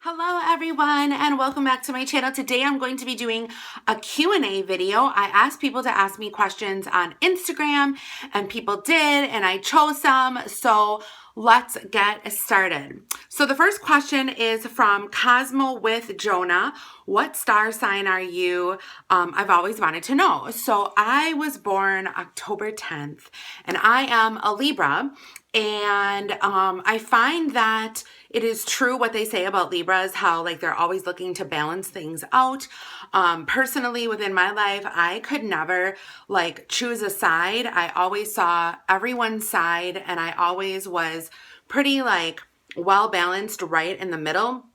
Hello everyone and welcome back to my channel. Today I'm going to be doing a Q&A video. I asked people to ask me questions on Instagram and people did and I chose some. So let's get started. So the first question is from Cosmo with Jonah. What star sign are you? I've always wanted to know. So I was born October 10th and I am a Libra. And I find that it is true what they say about Libras, how like they're always looking to balance things out. Personally, within my life, I could never like choose a side. I always saw everyone's side and I always was pretty like well balanced right in the middle.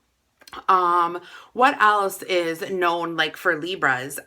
What else is known like for Libras?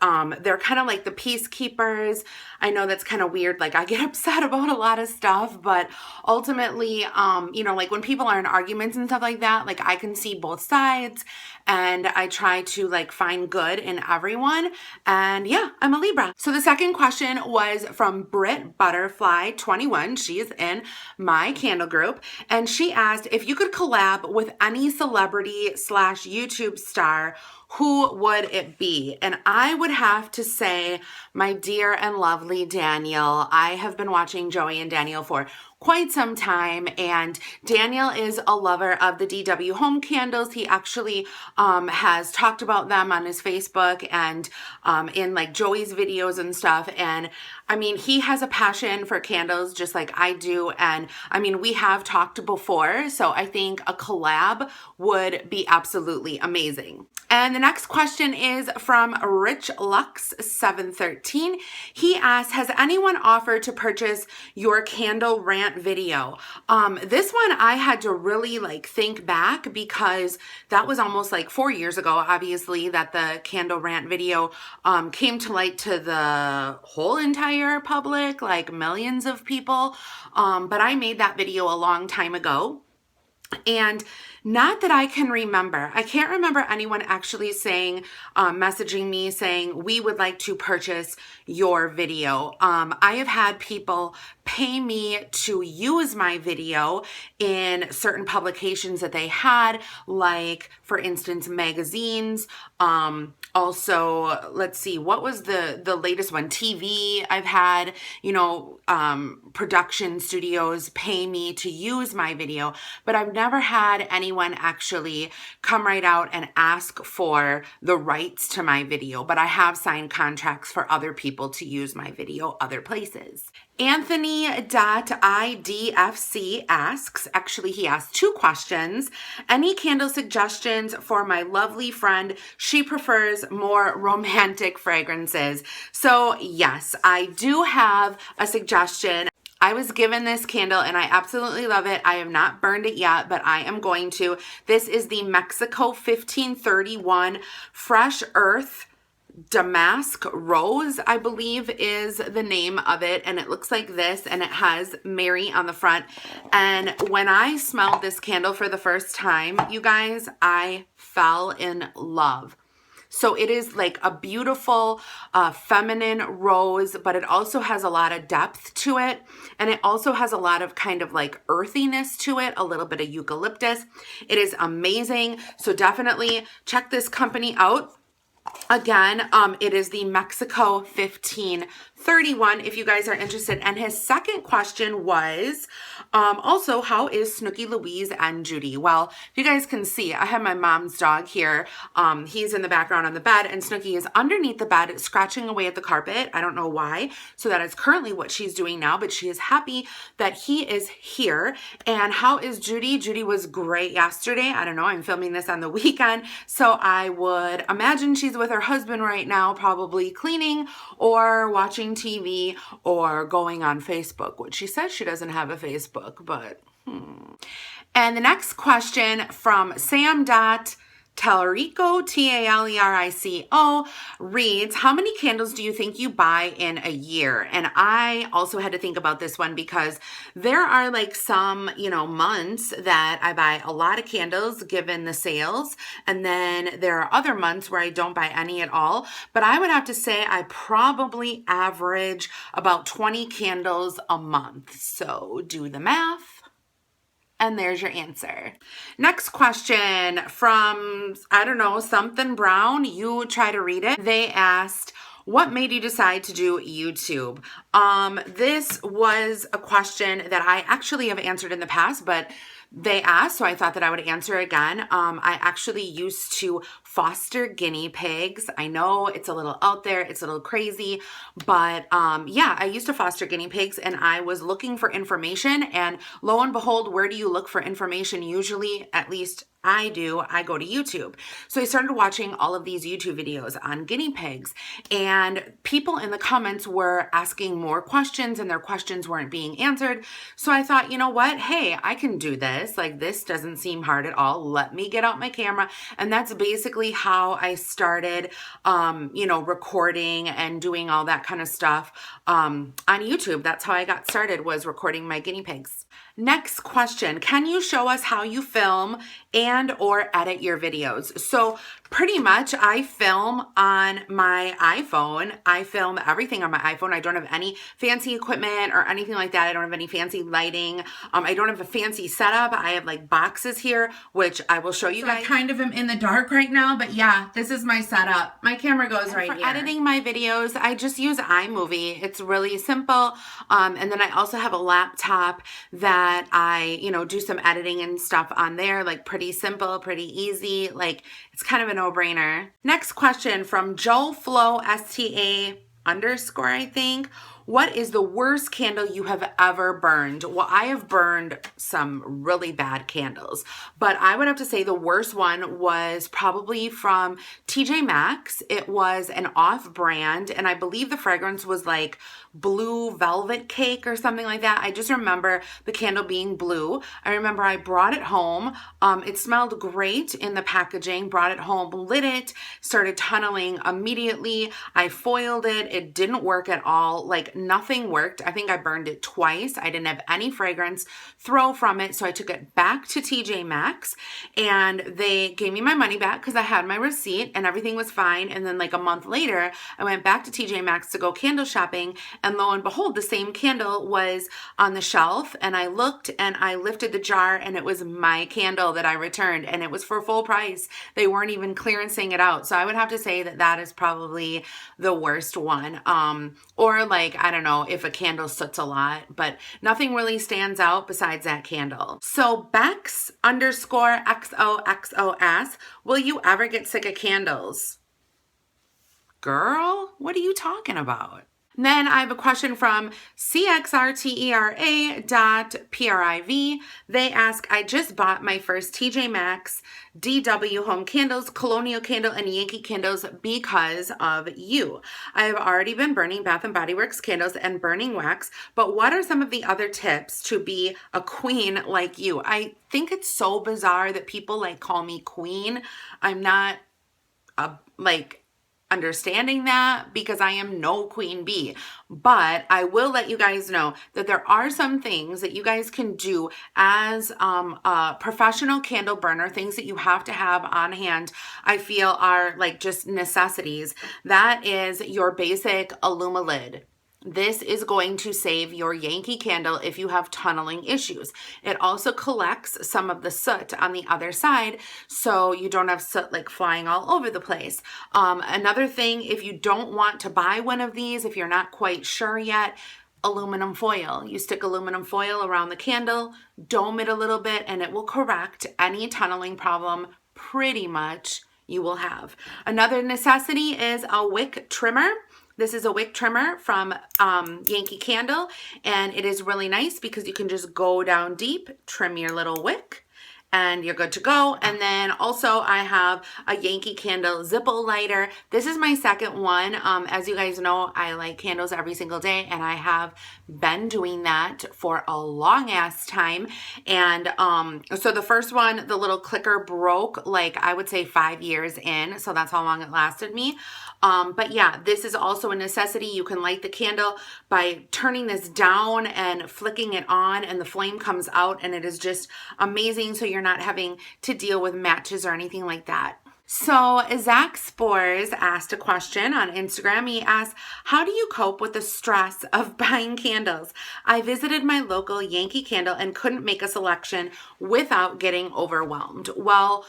They're kind of like the peacekeepers. I know that's kind of weird. Like I get upset about a lot of stuff, but ultimately, like when people are in arguments and stuff like that, like I can see both sides and I try to like find good in everyone. And yeah, I'm a Libra. So the second question was from Britt Butterfly 21. She is in my candle group and she asked if you could collab with any celebrity / YouTube star, who would it be? And I would have to say my dear and lovely Daniel. I have been watching Joey and Daniel for quite some time, and Daniel is a lover of the DW home candles. He actually has talked about them on his Facebook and in like Joey's videos and stuff. And I mean, he has a passion for candles just like I do. And I mean, we have talked before, so I think a collab would be absolutely amazing. And the next question is from Rich Lux 713. He asks, has anyone offered to purchase your candle rant video? This one I had to really like think back because that was almost like 4 years ago, obviously, that the candle rant video came to light to the whole entire public, like millions of people. But I made that video a long time ago. And not that I can remember. I can't remember anyone actually saying, messaging me saying, we would like to purchase your video. I have had people pay me to use my video in certain publications that they had, like for instance, magazines. Also, let's see, what was the latest one? TV. I've had, production studios pay me to use my video, but I've never had anyone actually come right out and ask for the rights to my video, but I have signed contracts for other people to use my video other places. Anthony.idfc asks, actually he asked 2 questions. Any candle suggestions for my lovely friend? She prefers more romantic fragrances. So yes, I do have a suggestion. I was given this candle and I absolutely love it. I have not burned it yet, but I am going to. This is the Mexico 1531 Fresh Earth Damask Rose, I believe is the name of it. And it looks like this and it has Mary on the front. And when I smelled this candle for the first time, you guys, I fell in love. So it is like a beautiful feminine rose, but it also has a lot of depth to it. And it also has a lot of kind of like earthiness to it, a little bit of eucalyptus. It is amazing. So definitely check this company out. Again, it is the Mexico 1531 if you guys are interested. And his second question was also, how is Snooky Louise and Judy? Well, if you guys can see, I have my mom's dog here. He's in the background on the bed and Snooky is underneath the bed scratching away at the carpet. I don't know why. So that is currently what she's doing now, but she is happy that he is here. And how is Judy? Judy was great yesterday. I don't know. I'm filming this on the weekend. So I would imagine she's with her husband right now, probably cleaning or watching TV or going on Facebook, which she says she doesn't have a Facebook, but And the next question from Sam.Talerico, Talerico, reads, how many candles do you think you buy in a year? And I also had to think about this one because there are like some, months that I buy a lot of candles given the sales. And then there are other months where I don't buy any at all. But I would have to say I probably average about 20 candles a month. So do the math. And there's your answer. Next question from, I don't know, something Brown. You try to read it. They asked, what made you decide to do YouTube? This was a question that I actually have answered in the past, but they asked, so I thought that I would answer again. I actually used to foster guinea pigs. I know it's a little out there, it's a little crazy, but yeah, I used to foster guinea pigs, and I was looking for information, and lo and behold, where do you look for information? Usually, at least I go to YouTube. So I started watching all of these YouTube videos on guinea pigs, and people in the comments were asking more questions, and their questions weren't being answered. So I thought, you know what? Hey, I can do this. Like, this doesn't seem hard at all. Let me get out my camera. And that's basically how I started, recording and doing all that kind of stuff on YouTube. That's how I got started, was recording my guinea pigs. Next question, can you show us how you film and or edit your videos? So pretty much I film on my iPhone. I film everything on my iPhone. I don't have any fancy equipment or anything like that. I don't have any fancy lighting. I don't have a fancy setup. I have like boxes here, which I will show you guys. I kind of am in the dark right now, but yeah, this is my setup. My camera goes right here. For editing my videos, I just use iMovie. It's really simple. And then I also have a laptop that I, do some editing and stuff on there, like pretty simple, pretty easy. Like, it's kind of a no-brainer. Next question from Joe Flo STA _ I think. What is the worst candle you have ever burned? Well, I have burned some really bad candles, but I would have to say the worst one was probably from TJ Maxx. It was an off-brand, and I believe the fragrance was like blue velvet cake or something like that. I just remember the candle being blue. I remember I brought it home. It smelled great in the packaging, brought it home, lit it, started tunneling immediately. I foiled it. It didn't work at all. Like, nothing worked. I think I burned it twice. I didn't have any fragrance throw from it. So I took it back to TJ Maxx, and they gave me my money back because I had my receipt and everything was fine. And then like a month later, I went back to TJ Maxx to go candle shopping, and lo and behold, the same candle was on the shelf, and I looked and I lifted the jar, and it was my candle that I returned, and it was for full price. They weren't even clearancing it out. So I would have to say that that is probably the worst one. Or like, I don't know if a candle soots a lot, but nothing really stands out besides that candle. So Bex _ XOXOS, will you ever get sick of candles? Girl, what are you talking about? And then I have a question from CXRTERA.PRIV. They ask, I just bought my first TJ Maxx DW home candles, colonial candle, and Yankee candles because of you. I have already been burning Bath & Body Works candles and burning wax, but what are some of the other tips to be a queen like you? I think it's so bizarre that people like call me queen. I'm not understanding that, because I am no queen bee. But I will let you guys know that there are some things that you guys can do as a professional candle burner, things that you have to have on hand, I feel are like just necessities. That is your basic Illuma lid. This is going to save your Yankee candle if you have tunneling issues. It also collects some of the soot on the other side, so you don't have soot like flying all over the place. Another thing, if you don't want to buy one of these, if you're not quite sure yet, aluminum foil. You stick aluminum foil around the candle, dome it a little bit, and it will correct any tunneling problem pretty much you will have. Another necessity is a wick trimmer. This is a wick trimmer from Yankee Candle, and it is really nice because you can just go down deep, trim your little wick, and you're good to go. And then also I have a Yankee Candle Zippo lighter. This is my second one. As you guys know, I light candles every single day, and I have been doing that for a long ass time. And so the first one, the little clicker broke like I would say 5 years in, so that's how long it lasted me. But yeah, this is also a necessity. You can light the candle by turning this down and flicking it on, and the flame comes out, and it is just amazing. So you're not having to deal with matches or anything like that. So Zach Spores asked a question on Instagram. He asked, how do you cope with the stress of buying candles? I visited my local Yankee candle and couldn't make a selection without getting overwhelmed. Well,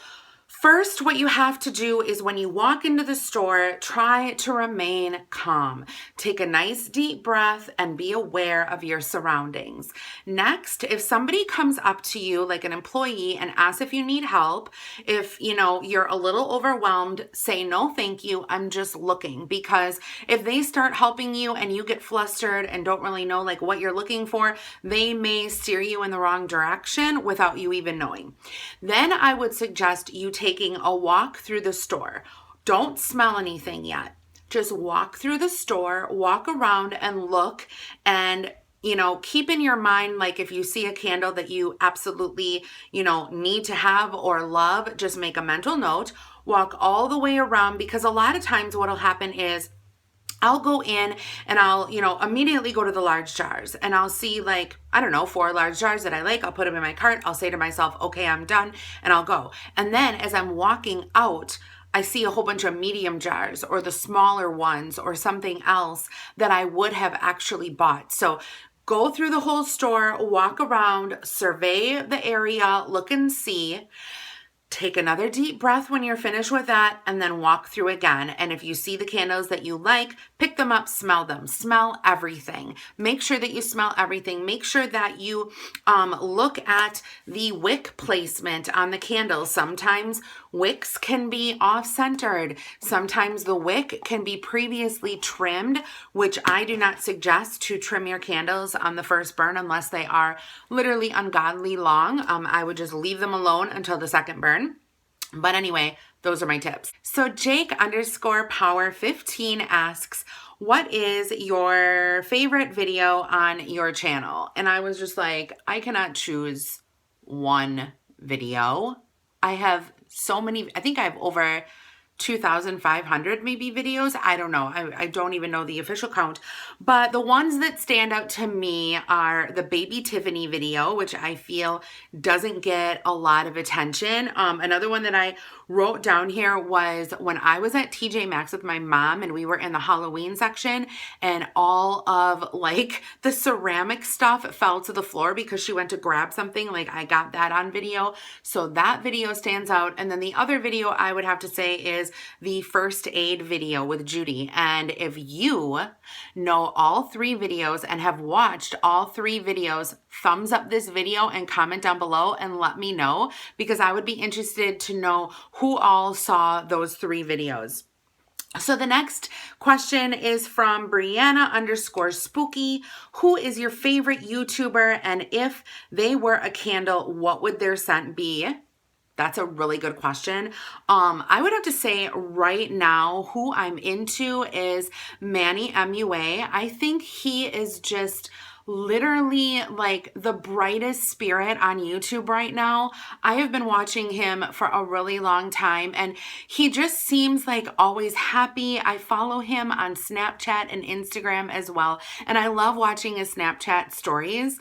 first, what you have to do is when you walk into the store, try to remain calm. Take a nice deep breath and be aware of your surroundings. Next, if somebody comes up to you, like an employee, and asks if you need help, if you're a little overwhelmed, say no, thank you, I'm just looking. Because if they start helping you and you get flustered and don't really know like what you're looking for, they may steer you in the wrong direction without you even knowing. Then I would suggest you taking a walk through the store. Don't smell anything yet. Just walk through the store, walk around and look, and keep in your mind, like if you see a candle that you absolutely, need to have or love, just make a mental note, walk all the way around, because a lot of times what'll happen is I'll go in and I'll, immediately go to the large jars and I'll see 4 large jars that I like. I'll put them in my cart. I'll say to myself, okay, I'm done, and I'll go. And then as I'm walking out, I see a whole bunch of medium jars or the smaller ones or something else that I would have actually bought. So go through the whole store, walk around, survey the area, look and see. Take another deep breath when you're finished with that, and then walk through again. And if you see the candles that you like, pick them up, smell them, smell everything. Make sure that you smell everything. Make sure that you look at the wick placement on the candles. Sometimes wicks can be off-centered. Sometimes the wick can be previously trimmed, which I do not suggest to trim your candles on the first burn unless they are literally ungodly long. I would just leave them alone until the second burn. But anyway, those are my tips. So Jake_Power15 asks, what is your favorite video on your channel? And I was just like, I cannot choose one video. I have so many, I think I have over 2,500 maybe videos. I don't know. I don't even know the official count. But the ones that stand out to me are the Baby Tiffany video, which I feel doesn't get a lot of attention. Another one that I wrote down here was when I was at TJ Maxx with my mom and we were in the Halloween section and all of like the ceramic stuff fell to the floor because she went to grab something. Like I got that on video. So that video stands out. And then the other video I would have to say is the first aid video with Judy. And if you know all 3 videos and have watched all 3 videos, thumbs up this video and comment down below and let me know, because I would be interested to know who all saw those 3 videos. So the next question is from Brianna_spooky. Who is your favorite YouTuber? And if they were a candle, what would their scent be? That's a really good question. I would have to say right now who I'm into is Manny MUA. I think he is just literally like the brightest spirit on YouTube right now. I have been watching him for a really long time and he just seems like always happy. I follow him on Snapchat and Instagram as well, and I love watching his Snapchat stories.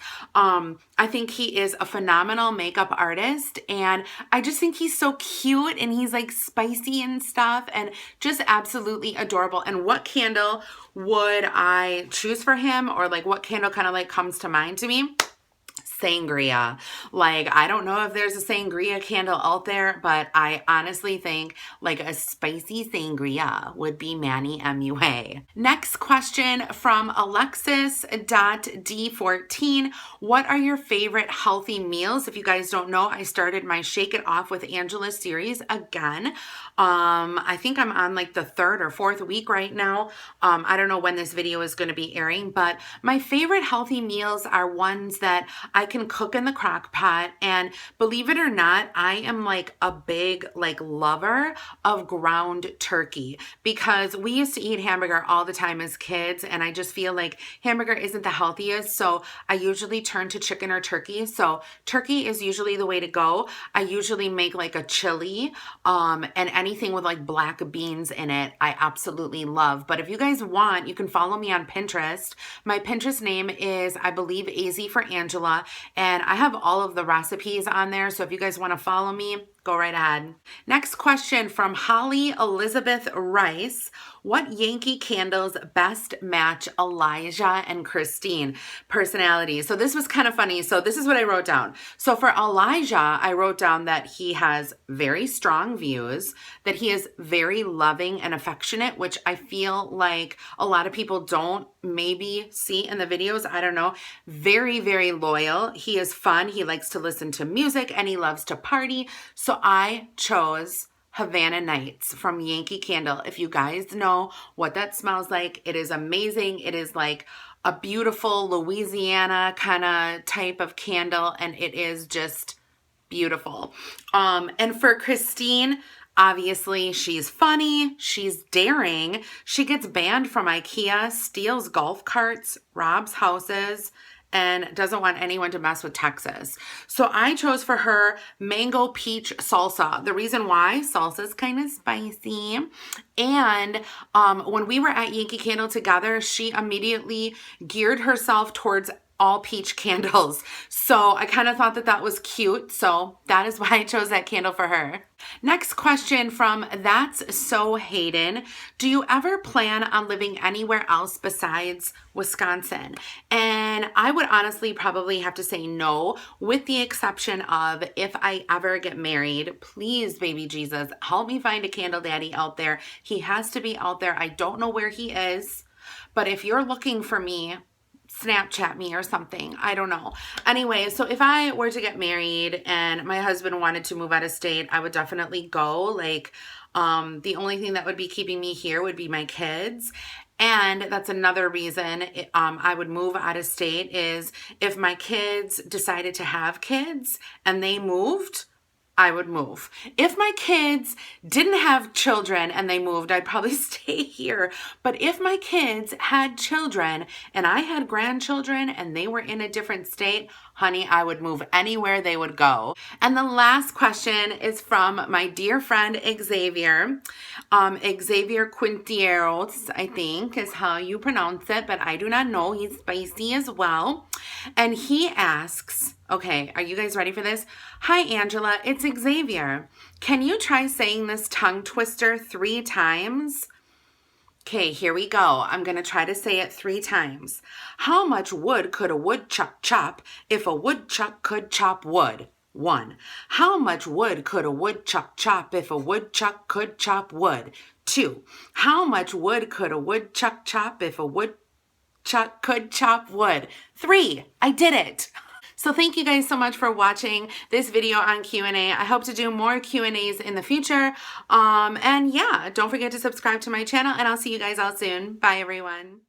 I think he is a phenomenal makeup artist, and I just think he's so cute and he's like spicy and stuff and just absolutely adorable. And what candle would I choose for him, or like what candle kind of like comes to mind to me? Sangria. Like, I don't know if there's a sangria candle out there, but I honestly think like a spicy sangria would be Manny MUA. Next question from Alexis.D14. What are your favorite healthy meals? If you guys don't know, I started my Shake It Off with Angela series again. I think I'm on like the 3rd or 4th week right now. I don't know when this video is going to be airing, but my favorite healthy meals are ones that I can cook in the crock pot. And believe it or not, I am like a big like lover of ground turkey, because we used to eat hamburger all the time as kids, and I just feel like hamburger isn't the healthiest, so I usually turn to chicken or turkey. So turkey is usually the way to go. I usually make like a chili, and anything with like black beans in it, I absolutely love. But if you guys want, you can follow me on Pinterest. My Pinterest name is, I believe, Az4Angela, and I have all of the recipes on there. So if you guys want to follow me, Go right ahead. Next question from Holly Elizabeth Rice. What Yankee candles best match Elijah and Christine personalities? So this was kind of funny. So this is what I wrote down. So for Elijah, I wrote down that he has very strong views, that he is very loving and affectionate, which I feel like a lot of people don't maybe see in the videos. I don't know. Very, very loyal. He is fun. He likes to listen to music and he loves to party. So I chose Havana Nights from Yankee Candle. If you guys know what that smells like, it is amazing. It is like a beautiful Louisiana kind of type of candle, and it is just beautiful. And for Christine, obviously she's funny, she's daring, she gets banned from IKEA, steals golf carts, robs houses, and doesn't want anyone to mess with Texas. So I chose for her mango peach salsa. The reason why, salsa is kind of spicy. And when we were at Yankee Candle together, she immediately geared herself towards all peach candles. So I kind of thought that that was cute. So that is why I chose that candle for her. Next question from That's So Hayden. Do you ever plan on living anywhere else besides Wisconsin? And I would honestly probably have to say no, with the exception of if I ever get married. Please, baby Jesus, help me find a candle daddy out there. He has to be out there. I don't know where he is, but if you're looking for me, Snapchat me or something. I don't know. Anyway, so if I were to get married and my husband wanted to move out of state, I would definitely go. Like, the only thing that would be keeping me here would be my kids. And that's another reason I would move out of state is if my kids decided to have kids and they moved, I would move. If my kids didn't have children and they moved, I'd probably stay here. But if my kids had children and I had grandchildren and they were in a different state, honey, I would move anywhere they would go. And the last question is from my dear friend Xavier. Xavier Quintieros, I think is how you pronounce it, but I do not know. He's spicy as well. And he asks, okay, are you guys ready for this? Hi, Angela, it's Xavier. Can you try saying this tongue twister 3 times? Okay, here we go. I'm going to try to say it 3 times. How much wood could a woodchuck chop if a woodchuck could chop wood? 1. How much wood could a woodchuck chop if a woodchuck could chop wood? 2. How much wood could a woodchuck chop if a woodchuck could chop wood? 3. I did it. So thank you guys so much for watching this video on Q&A. I hope to do more Q&As in the future. And yeah, don't forget to subscribe to my channel and I'll see you guys all soon. Bye everyone.